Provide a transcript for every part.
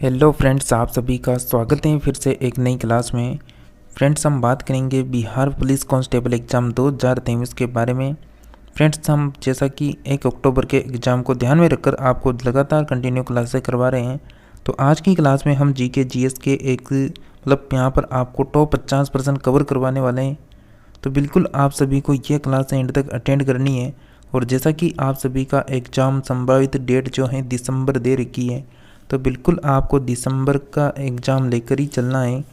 Hello friends, आप सभी का स्वागत है फिर से एक नई क्लास में। फ्रेंड्स, हम बात करेंगे बिहार पुलिस कांस्टेबल एग्ज़ाम 2023 के बारे में। फ्रेंड्स, हम जैसा कि 1 अक्टूबर के एग्ज़ाम को ध्यान में रखकर आपको लगातार कंटिन्यू क्लासेस करवा रहे हैं, तो आज की क्लास में हम जीके जीएस के एक यहाँ पर आपको टॉप 50% कवर करवाने वाले हैं। तो बिल्कुल आप सभी को ये क्लास एंड तक अटेंड करनी है। और जैसा कि आप सभी का एग्ज़ाम संभावित डेट जो है दिसंबर दे रखी है, तो बिल्कुल आपको दिसंबर का एग्ज़ाम लेकर ही चलना है।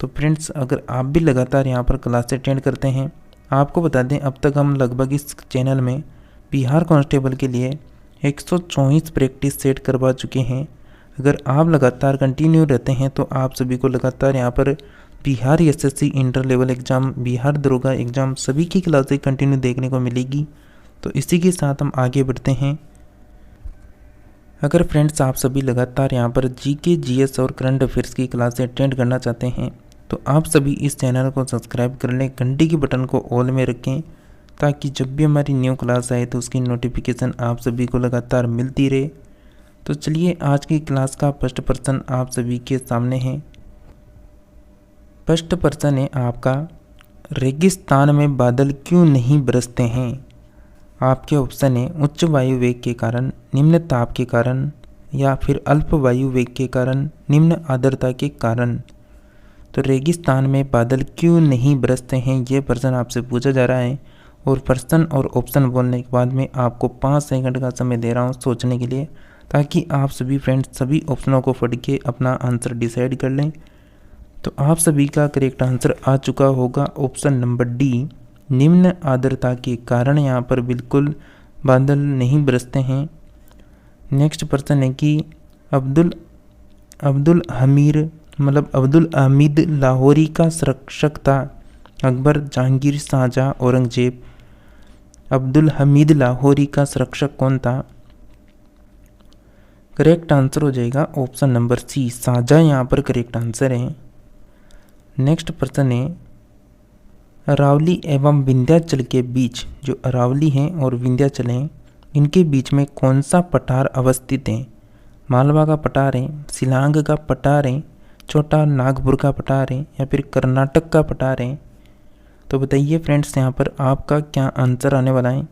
तो फ्रेंड्स, अगर आप भी लगातार यहाँ पर क्लास अटेंड करते हैं, आपको बता दें अब तक हम लगभग इस चैनल में बिहार कांस्टेबल के लिए 124 प्रैक्टिस सेट करवा चुके हैं। अगर आप लगातार कंटिन्यू रहते हैं तो आप सभी को लगातार यहाँ पर Bihar SSC inter level exam, Bihar दरोगा एग्ज़ाम सभी की क्लासेस कंटिन्यू देखने को मिलेगी। तो इसी के साथ हम आगे बढ़ते हैं। अगर फ्रेंड्स आप सभी लगातार यहाँ पर जीके जीएस और करंट अफेयर्स की क्लासें अटेंड करना चाहते हैं, तो आप सभी इस चैनल को सब्सक्राइब कर लें, घंटी के बटन को ऑल में रखें, ताकि जब भी हमारी न्यू क्लास आए तो उसकी नोटिफिकेशन आप सभी को लगातार मिलती रहे। तो चलिए, आज की क्लास का फर्स्ट प्रश्न आप सभी के सामने है। फर्स्ट प्रश्न है आपका, रेगिस्तान में बादल क्यों नहीं बरसते हैं? आपके ऑप्शन है उच्च वायु वेग के कारण, निम्न ताप के कारण, या फिर अल्प वायु वेग के कारण, निम्न आर्द्रता के कारण। तो रेगिस्तान में बादल क्यों नहीं बरसते हैं, ये प्रश्न आपसे पूछा जा रहा है। और प्रश्न और ऑप्शन बोलने के बाद में आपको 5 सेकंड का समय दे रहा हूँ सोचने के लिए, ताकि आप सभी फ्रेंड्स सभी ऑप्शनों को पढ़ के अपना आंसर डिसाइड कर लें। तो आप सभी का करेक्ट आंसर आ चुका होगा ऑप्शन नंबर डी, निम्न आर्द्रता के कारण यहाँ पर बिल्कुल बादल नहीं बरसते हैं। नेक्स्ट प्रश्न है कि अब्दुल हमीद लाहौरी का संरक्षक था। अकबर, जहांगीर, शाहजहां, औरंगजेब। अब्दुल हमीद लाहौरी का संरक्षक कौन था? करेक्ट आंसर हो जाएगा ऑप्शन नंबर सी, शाहजहां यहाँ पर करेक्ट आंसर है। नेक्स्ट प्रश्न है, अरावली एवं विंध्याचल के बीच, जो अरावली हैं और विंध्याचल हैं, इनके बीच में कौन सा पठार अवस्थित है? मालवा का पठार है, शिलांग का पठार है, छोटा नागपुर का पठार है, या फिर कर्नाटक का पठार है? तो बताइए फ्रेंड्स, यहाँ पर आपका क्या आंसर आने वाला है?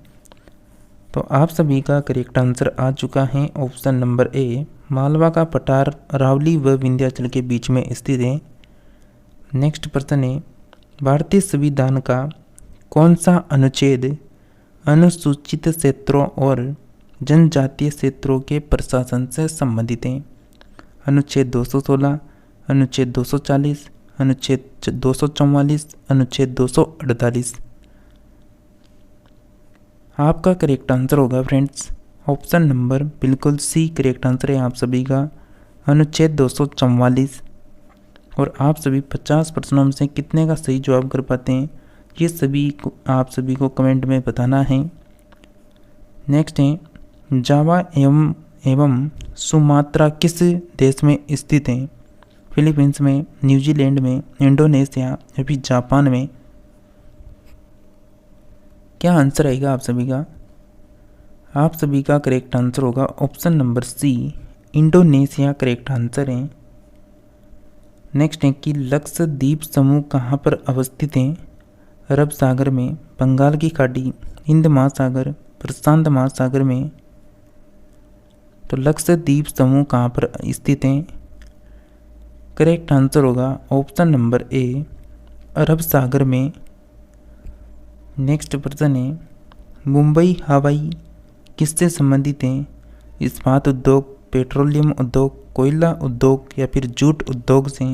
तो आप सभी का करेक्ट आंसर आ चुका है ऑप्शन नंबर ए, मालवा का पठार अरावली व विंध्याचल के बीच में स्थित है। नेक्स्ट प्रश्न है, भारतीय संविधान का कौन सा अनुच्छेद अनुसूचित क्षेत्रों और जनजातीय क्षेत्रों के प्रशासन से संबंधित है? अनुच्छेद 216, अनुच्छेद 240, अनुच्छेद 244, अनुच्छेद 248। आपका करेक्ट आंसर होगा फ्रेंड्स ऑप्शन नंबर बिल्कुल सी, करेक्ट आंसर है आप सभी का अनुच्छेद 244। और आप सभी 50 प्रश्नों में से कितने का सही जवाब कर पाते हैं, ये सभी को आप सभी को कमेंट में बताना है। नेक्स्ट है, जावा एवं सुमात्रा किस देश में स्थित हैं? फिलीपींस में, न्यूजीलैंड में, इंडोनेशिया, या फिर जापान में? क्या आंसर आएगा आप सभी का? आप सभी का करेक्ट आंसर होगा option number C, Indonesia correct answer है। नेक्स्ट है कि लक्षद्वीप समूह कहाँ पर अवस्थित हैं? अरब सागर में, बंगाल की खाड़ी, हिंद महासागर, प्रशांत महासागर में? तो लक्षद्वीप समूह कहाँ पर स्थित हैं? करेक्ट आंसर होगा ऑप्शन नंबर ए, अरब सागर में। नेक्स्ट प्रश्न है, मुंबई हवाई किससे संबंधित हैं? इस्पात उद्योग, पेट्रोलियम उद्योग, कोयला उद्योग, या फिर जूट उद्योग से?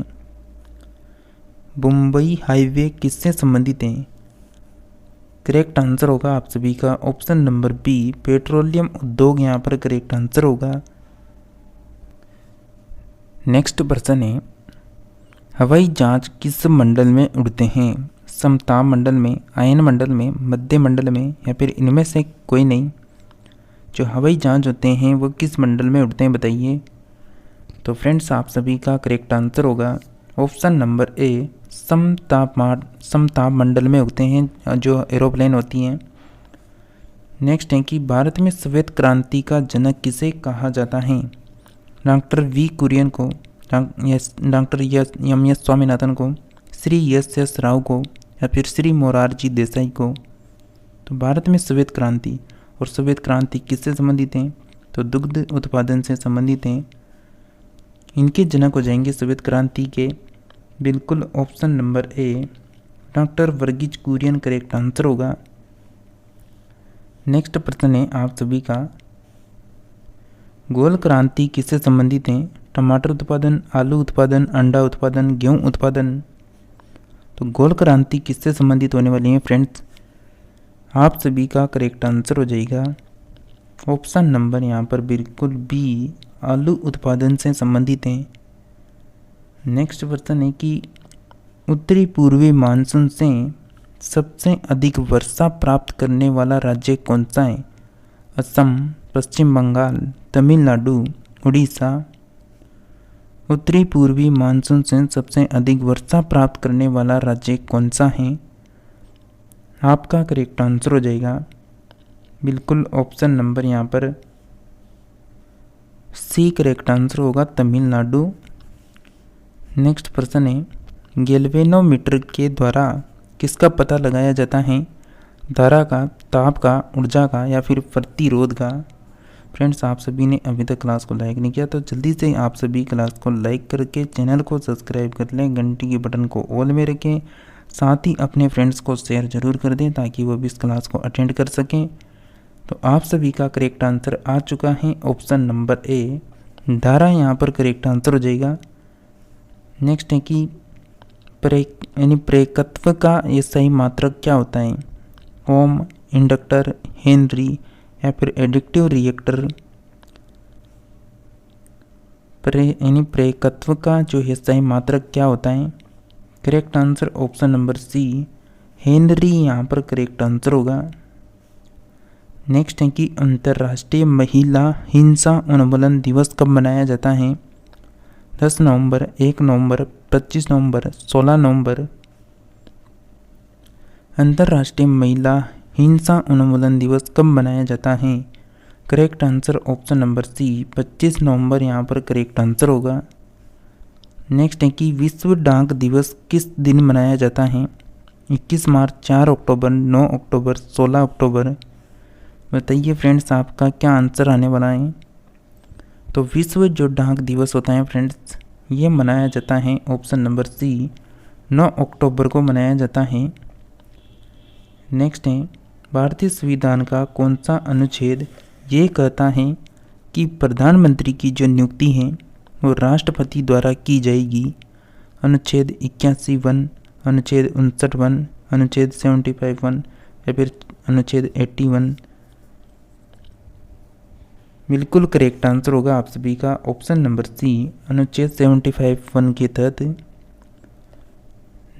मुंबई हाईवे किससे संबंधित है? करेक्ट आंसर होगा आप सभी का ऑप्शन नंबर बी, पेट्रोलियम उद्योग यहाँ पर करेक्ट आंसर होगा। नेक्स्ट प्रश्न है, हवाई जहाज किस मंडल में उड़ते हैं? समताप मंडल में, आयन मंडल में, मध्य मंडल में, या फिर इनमें से कोई नहीं? जो हवाई जहाज होते हैं वो किस मंडल में उड़ते हैं बताइए? तो फ्रेंड्स, आप सभी का करेक्ट आंसर होगा ऑप्शन नंबर ए, समताप मंडल में उड़ते हैं जो एरोप्लेन होती हैं। नेक्स्ट है कि भारत में श्वेत क्रांति का जनक किसे कहा जाता है? डॉक्टर वी कुरियन को, डॉक्टर एम एस स्वामीनाथन को, श्री एस एस राव को या फिर श्री मोरारजी देसाई को। तो भारत में श्वेत क्रांति, और श्वेत क्रांति किससे संबंधित हैं? तो दुग्ध उत्पादन से संबंधित हैं। इनके जनक हो जाएंगे श्वेत क्रांति के, बिल्कुल option number A doctor Verghese Kurien correct answer होगा। नेक्स्ट प्रश्न है आप सभी का, गोल क्रांति किससे संबंधित है? टमाटर उत्पादन, आलू उत्पादन, अंडा उत्पादन, गेहूं उत्पादन। तो गोल क्रांति किससे संबंधित होने वाली है फ्रेंड्स? आप सभी का करेक्ट आंसर हो जाएगा ऑप्शन नंबर यहाँ पर बिल्कुल बी, आलू उत्पादन से संबंधित है। नेक्स्ट प्रश्न है कि उत्तरी पूर्वी मानसून से सबसे अधिक वर्षा प्राप्त करने वाला राज्य कौन सा है? असम, पश्चिम बंगाल, तमिलनाडु, उड़ीसा। उत्तरी पूर्वी मानसून से सबसे अधिक वर्षा प्राप्त करने वाला राज्य कौन सा है? आपका करेक्ट आंसर हो जाएगा बिल्कुल ऑप्शन नंबर यहाँ पर सी करेक्ट आंसर होगा, तमिलनाडु। नेक्स्ट प्रश्न है, गैल्वेनोमीटर के द्वारा किसका पता लगाया जाता है? धारा का, ताप का, ऊर्जा का या फिर प्रतिरोध का। फ्रेंड्स आप सभी ने अभी तक क्लास को लाइक नहीं किया तो जल्दी से आप सभी क्लास को लाइक करके चैनल को सब्सक्राइब कर लें, घंटी के बटन को ऑल में रखें, साथ ही अपने फ्रेंड्स को शेयर जरूर कर दें ताकि वो भी इस क्लास को अटेंड कर सकें। तो आप सभी का करेक्ट आंसर आ चुका है ऑप्शन नंबर ए, धारा यहाँ पर करेक्ट आंसर हो जाएगा। नेक्स्ट है कि प्रेरकत्व का ये सही मात्रक क्या होता है? ओम, इंडक्टर, हेनरी या फिर एडिक्टिव रिएक्टर। प्रेरकत्व का जो है सही मात्रक क्या होता है? Correct answer option number C, Henry यहाँ पर करेक्ट आंसर होगा। नेक्स्ट है कि अंतर्राष्ट्रीय महिला हिंसा उन्मूलन दिवस कब मनाया जाता है? 10 नवंबर, 1 नवंबर, 25 नवंबर, 16 नवंबर। अंतर्राष्ट्रीय महिला हिंसा उन्मूलन दिवस कब मनाया जाता है? Correct answer option number C, 25 नवंबर यहाँ पर करेक्ट आंसर होगा। नेक्स्ट है कि विश्व डाक दिवस किस दिन मनाया जाता है? 21 मार्च, 4 अक्टूबर, 9 अक्टूबर, 16 अक्टूबर। बताइए फ्रेंड्स आपका क्या आंसर आने वाला है? तो विश्व जो डाक दिवस होता है फ्रेंड्स ये मनाया जाता है ऑप्शन नंबर सी, 9 अक्टूबर को मनाया जाता है। नेक्स्ट है, भारतीय संविधान का कौन सा अनुच्छेद ये कहता है कि प्रधानमंत्री की जो नियुक्ति है वो राष्ट्रपति द्वारा की जाएगी? अनुच्छेद 81(1), अनुच्छेद 59(1), अनुच्छेद 75(1) या फिर अनुच्छेद 81। बिल्कुल करेक्ट आंसर होगा आप सभी का ऑप्शन नंबर सी, अनुच्छेद 75(1) के तहत।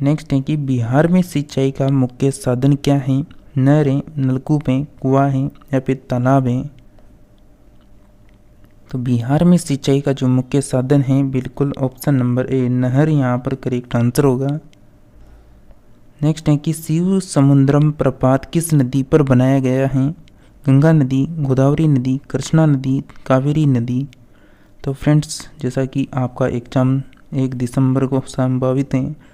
नेक्स्ट है कि बिहार में सिंचाई का मुख्य साधन क्या है? नहरें, नलकूप हैं, कुआं हैं या फिर तालाब हैं। तो बिहार में सिंचाई का जो मुख्य साधन है बिल्कुल ऑप्शन नंबर ए, नहर यहाँ पर करेक्ट आंसर होगा। नेक्स्ट है कि शिव समुद्रम प्रपात किस नदी पर बनाया गया है? गंगा नदी, गोदावरी नदी, कृष्णा नदी, कावेरी नदी। तो फ्रेंड्स जैसा कि आपका एग्ज़ाम 1 दिसंबर को संभावित है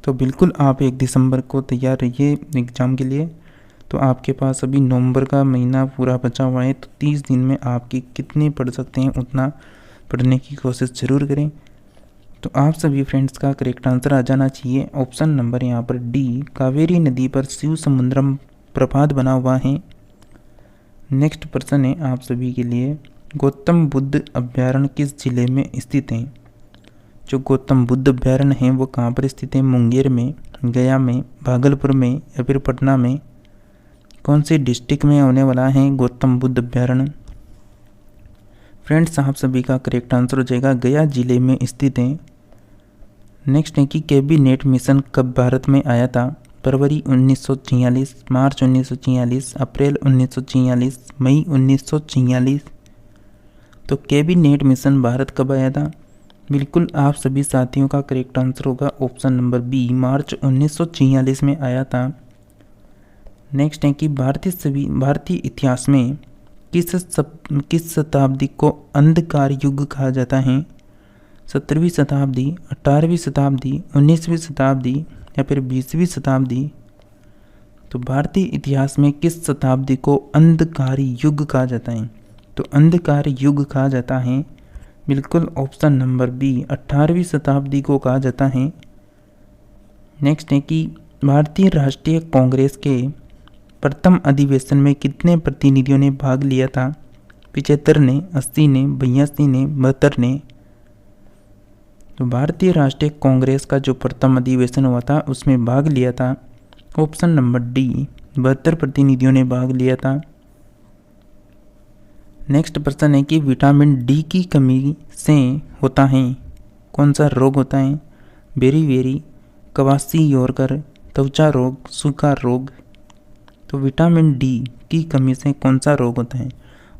तो बिल्कुल आप 1 दिसंबर को तैयार रहिए एग्ज़ाम के लिए। तो आपके पास अभी नवंबर का महीना पूरा बचा हुआ है, तो 30 दिन में आपकी कितने पढ़ सकते हैं उतना पढ़ने की कोशिश ज़रूर करें। तो आप सभी फ्रेंड्स का करेक्ट आंसर आ जाना चाहिए ऑप्शन नंबर यहाँ पर डी, कावेरी नदी पर शिव समुद्रम प्रपात बना हुआ है। नेक्स्ट प्रश्न है आप सभी के लिए, गौतम बुद्ध अभ्यारण्य किस जिले में स्थित है? जो गौतम बुद्ध अभ्यारण्य है वो कहाँ पर स्थित है? मुंगेर में, गया में, भागलपुर में या फिर पटना में। कौन सी डिस्ट्रिक्ट में होने वाला है गौतम बुद्ध अभ्यारण्य? फ्रेंड्स आप सभी का करेक्ट आंसर हो जाएगा गया जिले में स्थित है। नेक्स्ट है कि कैबिनेट मिशन कब भारत में आया था? फरवरी 1946, मार्च 1946, अप्रैल 1946, मई 1946। तो कैबिनेट मिशन भारत कब आया था? बिल्कुल आप सभी साथियों का करेक्ट आंसर होगा ऑप्शन नंबर बी, मार्च 1946 में आया था। नेक्स्ट है कि भारतीय इतिहास में किस शताब्दी को अंधकार युग कहा जाता है? 17वीं शताब्दी, 18वीं शताब्दी, 19वीं शताब्दी या फिर 20वीं शताब्दी? तो भारतीय इतिहास में किस शताब्दी को अंधकार युग कहा जाता है? तो अंधकार युग कहा जाता है बिल्कुल ऑप्शन नंबर बी, 18वीं शताब्दी को कहा जाता है। नेक्स्ट है कि भारतीय राष्ट्रीय कांग्रेस के प्रथम अधिवेशन में कितने प्रतिनिधियों ने भाग लिया था? 75 ने, 80 ने, 82 ने, 72 ने? तो भारतीय राष्ट्रीय कांग्रेस का जो प्रथम अधिवेशन हुआ था उसमें भाग लिया था ऑप्शन नंबर डी, 72 प्रतिनिधियों ने भाग लिया था। नेक्स्ट प्रश्न है कि विटामिन डी की कमी से होता है कौन सा रोग होता है? बेरी, क्वाशियोरकर, त्वचा रोग, सूखा रोग? तो विटामिन डी की कमी से कौन सा रोग होता है?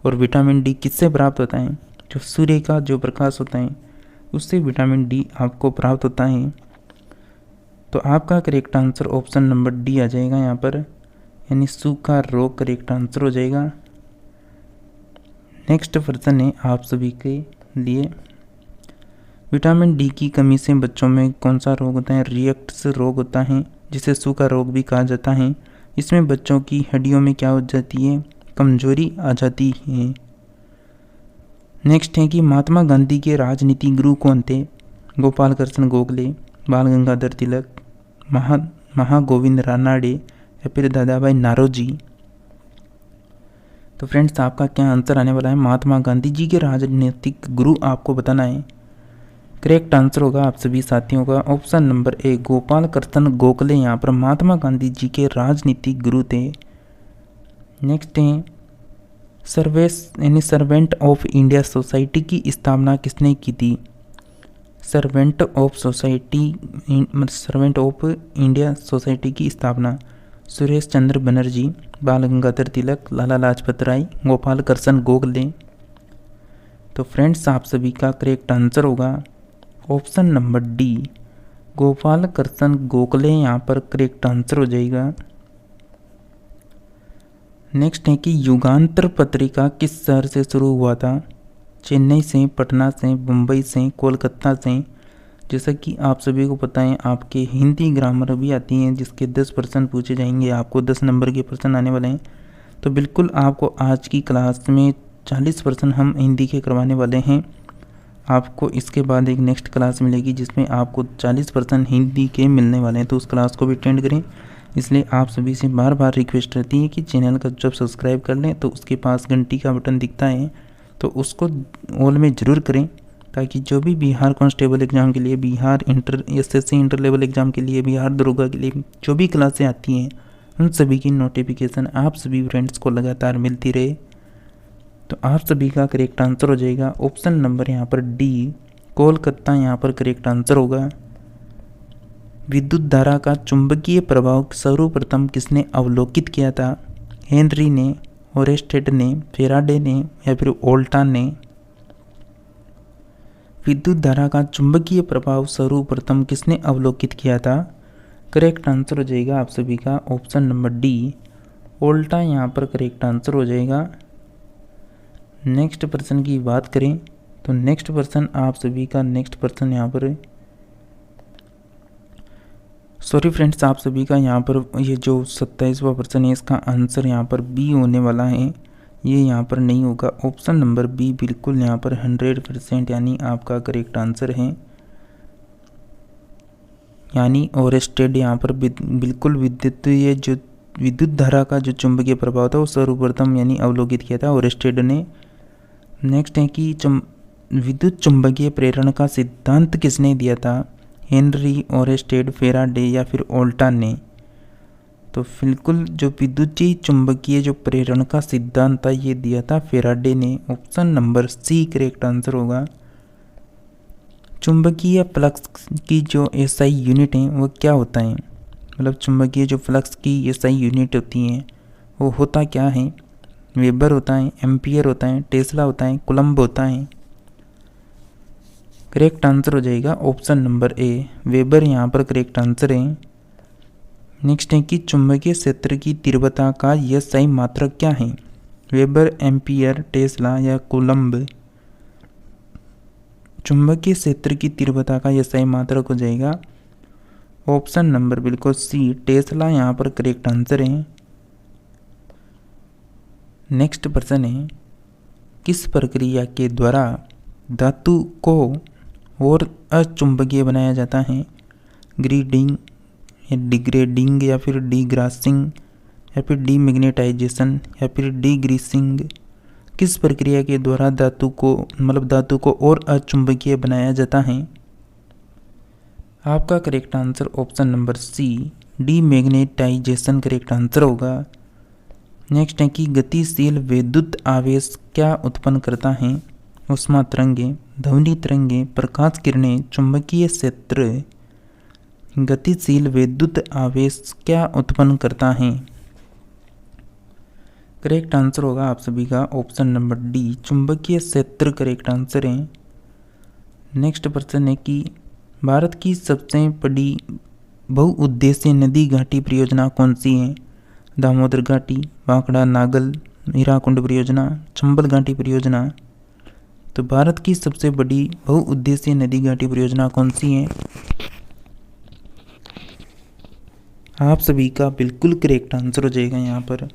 और विटामिन डी किससे प्राप्त होता है? जो सूर्य का जो प्रकाश होता है उससे विटामिन डी आपको प्राप्त होता है। तो आपका correct answer option number D आ जाएगा यहाँ पर, यानी सूखा रोग करेक्ट आंसर हो जाएगा। नेक्स्ट प्रश्न है आप सभी के लिए, विटामिन डी की कमी से बच्चों में कौन सा रोग होता है? रिएक्ट्स रोग होता है जिसे सूखा रोग भी कहा जाता है। इसमें बच्चों की हड्डियों में क्या हो जाती है? कमजोरी आ जाती है। नेक्स्ट है कि महात्मा गांधी के राजनीति गुरु कौन थे? गोपाल कृष्ण गोखले, बाल गंगाधर तिलक, महागोविंद रानाडे या फिर दादा भाई नारोजी? तो फ्रेंड्स आपका क्या आंसर आने वाला है? महात्मा गांधी जी के राजनीतिक गुरु आपको बताना है। करेक्ट आंसर होगा आप सभी साथियों का ऑप्शन नंबर ए, गोपाल कृष्ण गोखले यहाँ पर महात्मा गांधी जी के राजनीतिक गुरु थे। नेक्स्ट है सर्वेंट ऑफ इंडिया सोसाइटी की स्थापना किसने की थी? सर्वेंट ऑफ इंडिया सोसाइटी की स्थापना सुरेश चंद्र बनर्जी, बाल गंगाधर तिलक, लाला लाजपत राय, गोपाल कृष्ण गोखले? तो फ्रेंड्स आप सभी का करेक्ट आंसर होगा option number D, Gopal Krishna Gokhale यहाँ पर करेक्ट आंसर हो जाएगा। नेक्स्ट है कि युगांतर पत्रिका किस शहर से शुरू हुआ था? चेन्नई से, पटना से, मुंबई से, कोलकाता से? जैसा कि आप सभी को पता है आपके हिंदी ग्रामर भी आती हैं जिसके 10 प्रश्न पूछे जाएंगे, आपको 10 नंबर के प्रश्न आने वाले हैं। तो बिल्कुल आपको आज की क्लास में 40 प्रश्न हम हिंदी के करवाने वाले हैं। आपको इसके बाद एक नेक्स्ट क्लास मिलेगी जिसमें आपको 40 प्रश्न हिंदी के मिलने वाले हैं, तो उस क्लास को भी अटेंड करें। इसलिए आप सभी से बार बार रिक्वेस्ट रहती है कि चैनल का जब सब्सक्राइब कर लें तो उसके पास घंटी का बटन दिखता है तो उसको ऑल में ज़रूर करें, ताकि जो भी बिहार कांस्टेबल एग्ज़ाम के लिए, Bihar SSC inter level exam के लिए, बिहार दरोगा के लिए जो भी क्लासें आती हैं उन सभी की नोटिफिकेशन आप सभी फ्रेंड्स को लगातार मिलती रहे। तो आप सभी का करेक्ट आंसर हो जाएगा ऑप्शन नंबर यहाँ पर डी, कोलकाता यहाँ पर करेक्ट आंसर होगा। विद्युत धारा का चुंबकीय प्रभाव सर्वप्रथम किसने अवलोकित किया था? हेनरी ने, ओरेस्टेड ने, फेराडे ने या फिर वोल्टा ने? विद्युत धारा का चुंबकीय प्रभाव सर्वप्रथम किसने अवलोकित किया था? करेक्ट आंसर हो जाएगा आप सभी का ऑप्शन नंबर डी, वोल्टा यहाँ पर करेक्ट आंसर हो जाएगा। नेक्स्ट प्रश्न की बात करें तो नेक्स्ट प्रश्न आप सभी का यहाँ पर सॉरी फ्रेंड्स, आप सभी का यहाँ पर ये जो 27वां प्रश्न है इसका आंसर यहाँ पर बी होने वाला है, ये यहाँ पर नहीं होगा। ऑप्शन नंबर बी बिल्कुल यहाँ पर 100% यानी आपका करेक्ट आंसर है, यानी ओरेस्टेड यहाँ पर बिल्कुल विद्युत धारा का जो चुंबकीय प्रभाव था वो सर्वप्रथम यानी अवलोकित किया था ओरेस्टेड ने। नेक्स्ट है कि विद्युत चुंबकीय प्रेरण का सिद्धांत किसने दिया था? हेनरी, ओरेस्टेड, फेराडे या फिर वोल्टा ने? तो बिल्कुल जो विद्युतीय चुंबकीय जो प्रेरण का सिद्धांत था ये दिया था फेराडे ने। Option number C correct answer होगा। चुंबकीय फ्लक्स की जो एसआई यूनिट है वो क्या होता है? मतलब चुंबकीय जो फ्लक्स की एसआई यूनिट होती हैं वो होता क्या है? वेबर होता है, एम्पियर होता है, टेस्ला होता है, कूलम्ब होता है? करेक्ट आंसर हो जाएगा ऑप्शन नंबर ए, वेबर यहाँ पर करेक्ट आंसर है। नेक्स्ट है कि चुंबकीय क्षेत्र की तीव्रता का एसआई मात्रक क्या है? वेबर, एम्पियर, टेस्ला या कोलंब। चुंबकीय क्षेत्र की तीव्रता का यह सही मात्रक हो जाएगा ऑप्शन नंबर बिल्कुल सी, टेस्ला यहाँ पर करेक्ट आंसर है। नेक्स्ट प्रश्न है, किस प्रक्रिया के द्वारा धातु को और अचुंबकीय बनाया जाता है? ग्रीडिंग या डिग्रेडिंग या फिर डिग्रासिंग या फिर डीमैग्नेटाइजेशन या फिर डिग्रीसिंग। किस प्रक्रिया के द्वारा धातु को और अचुंबकीय बनाया जाता है? आपका correct answer option number C, demagnetisation correct answer होगा। नेक्स्ट है कि गतिशील विद्युत आवेश क्या उत्पन्न करता है? ऊष्मा तरंगें, ध्वनि तरंगें, प्रकाश किरणें, चुंबकीय क्षेत्र। गतिशील विद्युत आवेश क्या उत्पन्न करता है? करेक्ट आंसर होगा आप सभी का ऑप्शन नंबर डी, चुंबकीय क्षेत्र करेक्ट आंसर है। नेक्स्ट प्रश्न है कि भारत की सबसे बड़ी बहुउद्देशीय नदी घाटी परियोजना कौन सी है? दामोदर घाटी, भाखड़ा नागल, हीराकुंड परियोजना, चंबल घाटी परियोजना। तो भारत की सबसे बड़ी बहुउद्देशीय नदी घाटी परियोजना कौन सी है? आप सभी का बिल्कुल करेक्ट आंसर हो जाएगा यहाँ पर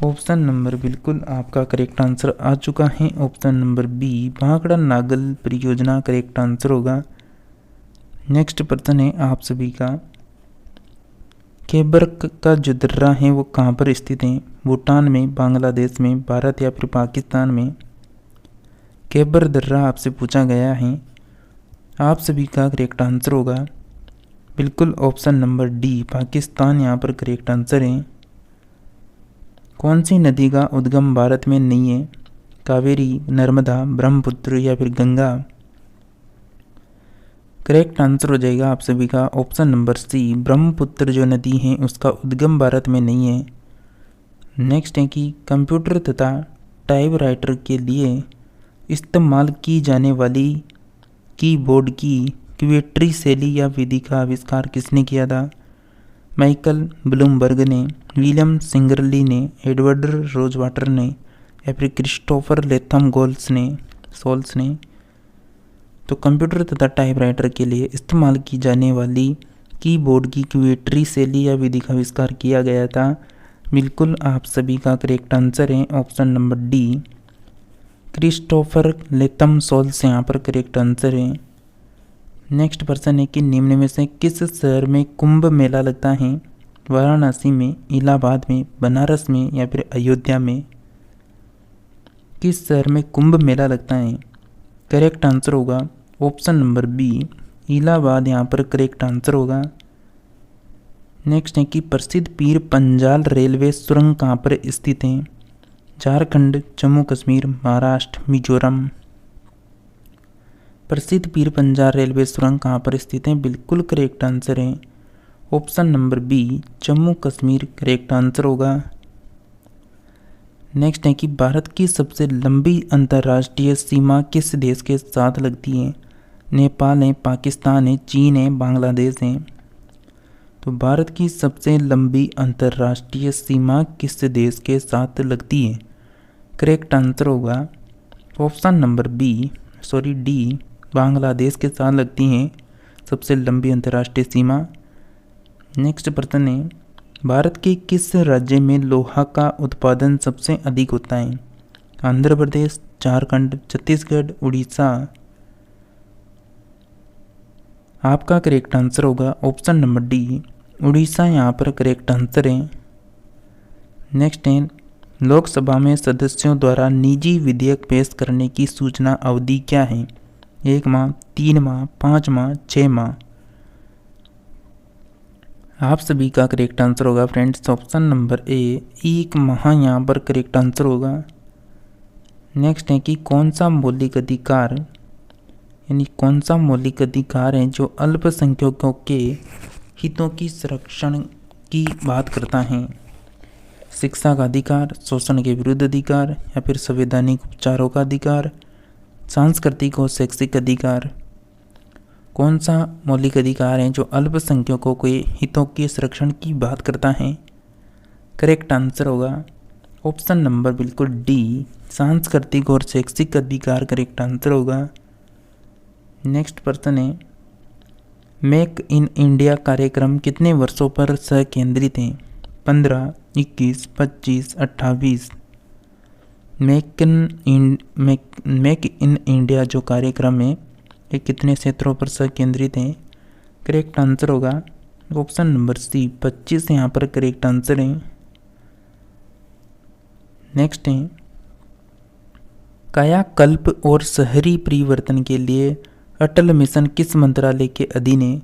ऑप्शन नंबर बिल्कुल आपका करेक्ट आंसर आ चुका है। Option number B, Bhakra Nangal परियोजना करेक्ट आंसर होगा। नेक्स्ट प्रश्न है आप सभी का, खैबर का जो दर्रा है वो कहाँ पर स्थित है? भूटान में, बांग्लादेश में, भारत या फिर पाकिस्तान में? खैबर दर्रा आपसे पूछा गया है। आप सभी का करेक्ट आंसर होगा बिल्कुल ऑप्शन नंबर डी, पाकिस्तान यहाँ पर करेक्ट आंसर है। कौन सी नदी का उद्गम भारत में नहीं है? कावेरी, नर्मदा, ब्रह्मपुत्र या फिर गंगा? करेक्ट आंसर हो जाएगा आप सभी का ऑप्शन नंबर सी, ब्रह्मपुत्र जो नदी है उसका उद्गम भारत में नहीं है। नेक्स्ट है कि कंप्यूटर तथा टाइपराइटर के लिए इस्तेमाल की जाने वाली कीबोर्ड की क्वेट्री शैली या विधि का आविष्कार किसने किया था? माइकल ब्लूमबर्ग ने, विलियम सिंगरली ने, एडवर्ड रोजवाटर ने या फिर क्रिस्टोफर लेथम सोल्स ने? तो कंप्यूटर तथा टाइपराइटर के लिए इस्तेमाल की जाने वाली कीबोर्ड की क्वेट्री शैली या विधि का आविष्कार किया गया था। बिल्कुल आप सभी का करेक्ट आंसर है option number D, Christopher Latham Sholes यहाँ पर करेक्ट आंसर है। नेक्स्ट प्रश्न है कि निम्न में से किस शहर में कुंभ मेला लगता है? वाराणसी में, इलाहाबाद में, बनारस में या फिर अयोध्या में? किस शहर में कुंभ मेला लगता है? करेक्ट आंसर होगा ऑप्शन नंबर बी, इलाहाबाद यहाँ पर करेक्ट आंसर होगा। नेक्स्ट है कि प्रसिद्ध पीर पंजाल रेलवे सुरंग कहाँ पर स्थित है? झारखंड, जम्मू कश्मीर, महाराष्ट्र, मिजोरम? प्रसिद्ध पीर पंजाल रेलवे सुरंग कहाँ पर स्थित है? बिल्कुल करेक्ट आंसर है option number B, Jammu Kashmir correct answer होगा। नेक्स्ट है कि भारत की सबसे लंबी अंतर्राष्ट्रीय सीमा किस देश के साथ लगती है? नेपाल है, पाकिस्तान है, चीन है, बांग्लादेश है? तो भारत की सबसे लंबी अंतर्राष्ट्रीय सीमा किस देश के साथ लगती है? करेक्ट आंसर होगा ऑप्शन नंबर डी, बांग्लादेश के साथ लगती हैं सबसे लंबी अंतर्राष्ट्रीय सीमा। नेक्स्ट प्रश्न है, भारत के किस राज्य में लोहा का उत्पादन सबसे अधिक होता है? आंध्र प्रदेश, झारखंड, छत्तीसगढ़, उड़ीसा? आपका करेक्ट आंसर होगा ऑप्शन नंबर डी, उड़ीसा यहाँ पर करेक्ट आंसर है। नेक्स्ट है, लोकसभा में सदस्यों द्वारा निजी विधेयक पेश करने की सूचना अवधि क्या है? 1 माह, 3 माह, 5 माह, 6 माह? आप सभी का करेक्ट आंसर होगा फ्रेंड्स ऑप्शन नंबर ए, 1 माह यहाँ पर करेक्ट आंसर होगा। नेक्स्ट है कि कौन सा मौलिक अधिकार है जो अल्पसंख्यकों के हितों की संरक्षण की बात करता है? शिक्षा का अधिकार, शोषण के विरुद्ध अधिकार या फिर संवैधानिक उपचारों का अधिकार, सांस्कृतिक और शैक्षिक अधिकार? कौन सा मौलिक अधिकार है जो अल्पसंख्यकों के हितों के संरक्षण की बात करता है? करेक्ट आंसर होगा ऑप्शन नंबर बिल्कुल डी, सांस्कृतिक और शैक्षिक अधिकार करेक्ट आंसर होगा। नेक्स्ट प्रश्न है, मेक इन इंडिया कार्यक्रम कितने वर्षों पर केंद्रित है? 15, 21, 25, 28। मेक इन इंडिया जो कार्यक्रम है ये कितने क्षेत्रों पर केंद्रित है? करेक्ट आंसर होगा ऑप्शन नंबर सी, 25 यहाँ पर करेक्ट आंसर है। नेक्स्ट है, कायाकल्प और शहरी परिवर्तन के लिए अटल मिशन किस मंत्रालय के अधीन है?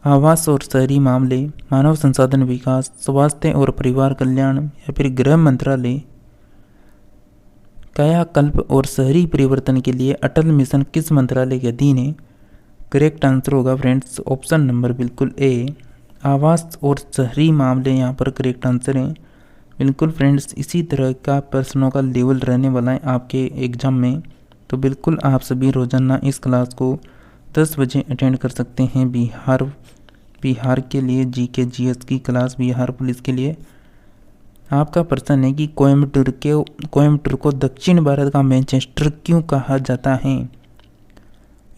आवास और शहरी मामले, मानव संसाधन विकास, स्वास्थ्य और परिवार कल्याण या फिर गृह मंत्रालय? कायाकल्प और शहरी परिवर्तन के लिए अटल मिशन किस मंत्रालय के अधीन है? करेक्ट आंसर होगा फ्रेंड्स ऑप्शन नंबर बिल्कुल ए, आवास और शहरी मामले यहाँ पर करेक्ट आंसर है। बिल्कुल फ्रेंड्स, इसी तरह का प्रश्नों का लेवल रहने वाला है आपके एग्जाम में, तो बिल्कुल आप सभी रोजाना इस क्लास को 10 बजे अटेंड कर सकते हैं। बिहार के लिए जीके जीएस की क्लास, बिहार पुलिस के लिए। आपका प्रश्न है कि कोयम्बटूर को दक्षिण भारत का मैनचेस्टर क्यों कहा जाता है?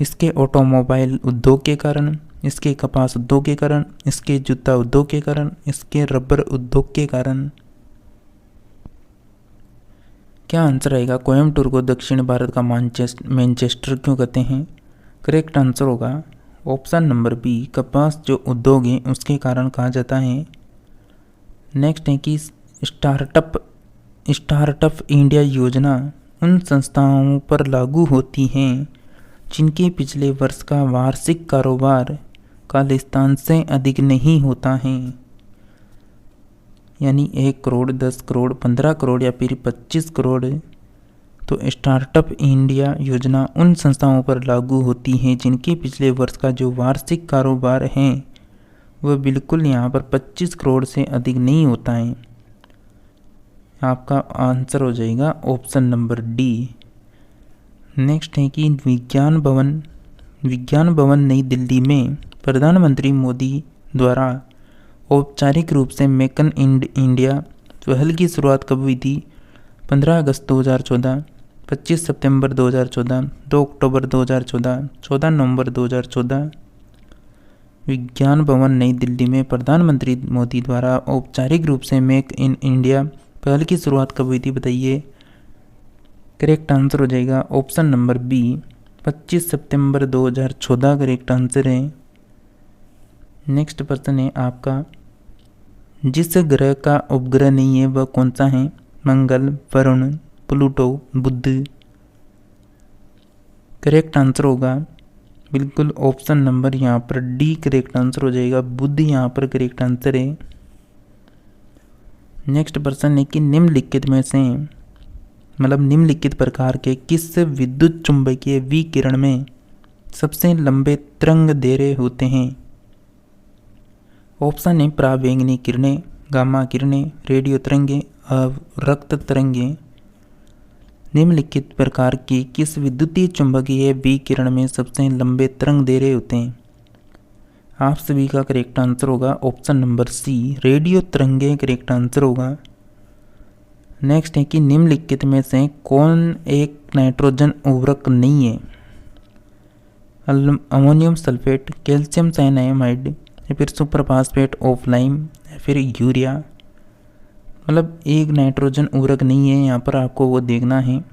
इसके ऑटोमोबाइल उद्योग के कारण, इसके कपास उद्योग के कारण, इसके जूता उद्योग के कारण, इसके रबर उद्योग के कारण? क्या आंसर आएगा? कोयम्बटूर को दक्षिण भारत का मैनचेस्टर क्यों कहते हैं? करेक्ट आंसर होगा ऑप्शन नंबर बी, कपास जो उद्योग है उसके कारण कहा जाता है। नेक्स्ट है कि स्टार्टअप इंडिया योजना उन संस्थाओं पर लागू होती हैं जिनके पिछले वर्ष का वार्षिक कारोबार खालिस्तान से अधिक नहीं होता है, यानी 1 करोड़, 10 करोड़, 15 करोड़ या फिर 25 करोड़। तो स्टार्टअप इंडिया योजना उन संस्थाओं पर लागू होती है जिनके पिछले वर्ष का जो वार्षिक कारोबार है वह बिल्कुल यहाँ पर 25 करोड़ से अधिक नहीं होता है। आपका आंसर हो जाएगा ऑप्शन नंबर डी। नेक्स्ट है कि विज्ञान भवन नई दिल्ली में प्रधानमंत्री मोदी द्वारा औपचारिक रूप से मेक इन इंडिया पहल की शुरुआत कब हुई थी? 15 अगस्त 2014, 25 सितंबर 2014, 2 अक्टूबर 2014, 14 नवंबर 2014। विज्ञान भवन नई दिल्ली में प्रधानमंत्री मोदी द्वारा औपचारिक रूप से मेक इन इंडिया पहल की शुरुआत कब हुई थी बताइए? करेक्ट आंसर हो जाएगा ऑप्शन नंबर बी, 25 सितंबर 2014 करेक्ट आंसर है। नेक्स्ट प्रश्न है आपका, जिस ग्रह का उपग्रह नहीं है वह कौन सा है? मंगल, वरुण, प्लूटो, बुध? करेक्ट आंसर होगा बिल्कुल ऑप्शन नंबर यहाँ पर डी करेक्ट आंसर हो जाएगा, बुध यहाँ पर करेक्ट आंसर है। नेक्स्ट प्रश्न है कि निम्नलिखित में से निम्नलिखित प्रकार के किस विद्युत चुंबकीय विकिरण में सबसे लंबे तरंग दैर्ध्य होते हैं? ऑप्शन है पराबैंगनी किरणें, गामा किरणें, रेडियो तरंगें, रक्त तरंगें। निम्नलिखित प्रकार की किस विद्युतीय चुंबकीय विकिरण में सबसे लंबे तरंग दैर्ध्य होते हैं? आप सभी का करेक्ट आंसर होगा ऑप्शन नंबर सी, रेडियो तरंगें करेक्ट आंसर होगा। नेक्स्ट है कि निम्नलिखित में से कौन एक नाइट्रोजन उर्वरक नहीं है? अमोनियम सल्फेट, कैल्शियम साइनामाइड या फिर सुपरफास्फेट ऑफ लाइम या फिर यूरिया? एक नाइट्रोजन उर्वरक नहीं है यहाँ पर, आपको वो देखना है।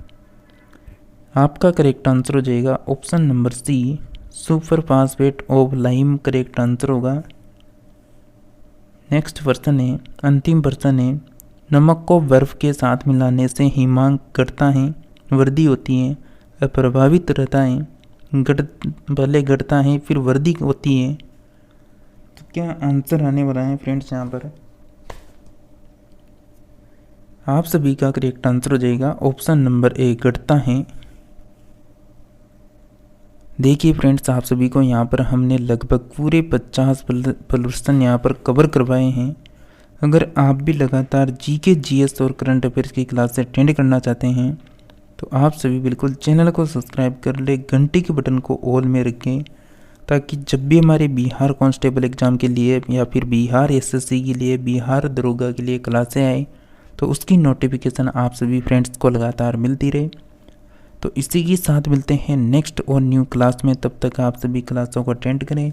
आपका करेक्ट आंसर हो जाएगा option number C, superphosphate of lime correct answer होगा। नेक्स्ट प्रश्न है, अंतिम प्रश्न है, नमक को बर्फ के साथ मिलाने से हिमांक घटता है, वृद्धि होती है, अप्रभावित रहता है, पहले घटता है फिर वृद्धि होती है? तो क्या आंसर आने वाला है फ्रेंड्स यहाँ पर? आप सभी का करेक्ट आंसर हो जाएगा ऑप्शन नंबर ए, घटता है। देखिए फ्रेंड्स, आप सभी को यहाँ पर हमने लगभग पूरे 50 प्रश्न यहाँ पर कवर करवाए हैं। अगर आप भी लगातार जीके जीएस और करंट अफेयर्स की क्लास अटेंड करना चाहते हैं तो आप सभी बिल्कुल चैनल को सब्सक्राइब कर ले, घंटी के बटन को ऑल में रखें, ताकि जब भी हमारे बिहार कांस्टेबल एग्ज़ाम के लिए या फिर बिहार एसएससी के लिए, बिहार दरोगा के लिए क्लासें आए तो उसकी नोटिफिकेशन आप सभी फ्रेंड्स को लगातार मिलती रहे। तो इसी के साथ मिलते हैं नेक्स्ट और न्यू क्लास में। तब तक आप सभी क्लासों को अटेंड करें।